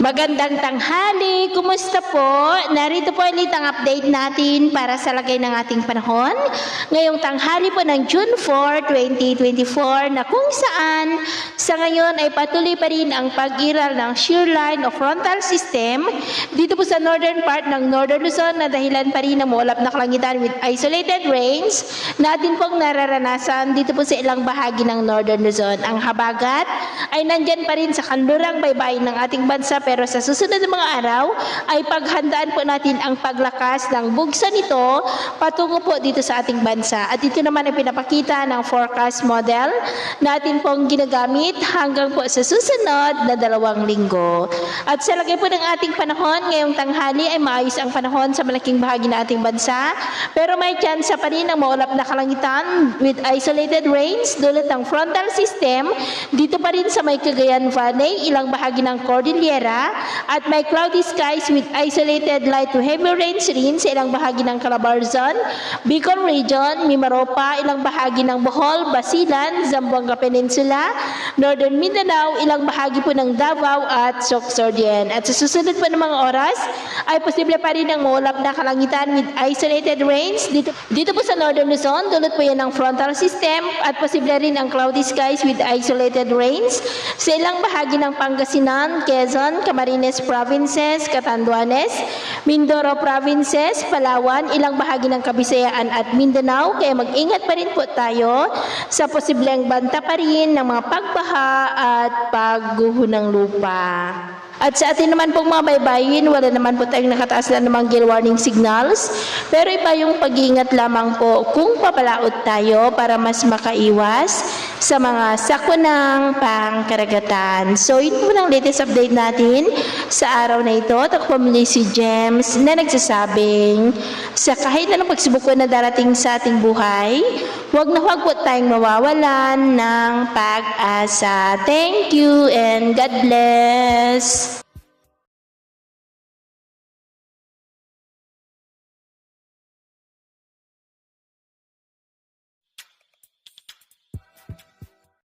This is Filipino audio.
Magandang tanghali, kumusta po? Narito po ulit ang update natin para sa lagay ng ating panahon. Ngayong tanghali po ng June 4, 2024 na kung saan sa ngayon ay patuloy pa rin ang pag-iral ng shear line o frontal system dito po sa northern part ng Northern Luzon na dahilan pa rin ng maulap na kalangitan with isolated rains natin pong nararanasan dito po sa ilang bahagi ng Northern Luzon. Ang habagat ay nandyan pa rin sa kanlurang baybayin ng ating bansa pero sa susunod na mga araw ay paghandaan po natin ang paglakas ng bugso nito patungo po dito sa ating bansa. At ito naman ay pinapakita ng forecast model natin pong ginagamit hanggang po sa susunod na 2 linggo. At sa lagay po ng ating panahon, ngayong tanghali ay maayos ang panahon sa malaking bahagi ng ating bansa pero may tsansa pa rin ng maulap na kalangitan with isolated rains dulot ng frontal system dito pa rin sa may Cagayan Valley, ilang bahagi ng Cordillera at may cloudy skies with isolated light to heavy rains rin sa ilang bahagi ng Calabarzon, Bicol Region, Mimaropa, ilang bahagi ng Bohol, Basilan, Zamboanga Peninsula, Northern Mindanao, ilang bahagi po ng Davao at Sorsogon. At sa susunod po ng mga oras ay posible pa rin ang maulap na kalangitan with isolated rains dito po sa Northern Luzon, dulot po yan ng frontal system at posible rin ang cloudy skies with isolated rains sa ilang bahagi ng Pangasinan, Quezon, Camarines Provinces, Catanduanes, Mindoro Provinces, Palawan, ilang bahagi ng Kabisayaan at Mindanao. Kaya mag-ingat pa rin po tayo sa posibleng banta pa rin ng mga pagbaha at pagguho ng lupa. At sa atin naman pong mga baybayin, wala naman po tayong nakataas na namang gale warning signals. Pero iba yung pag-iingat lamang po kung papalaot tayo para mas makaiwas sa mga sakunang pangkaragatan. So, ito po ang latest update natin sa araw na ito. Ako po muli si James na nagsasabing sa kahit na pagsubok na darating sa ating buhay, huwag po tayong mawawalan ng pag-asa. Thank you and God bless!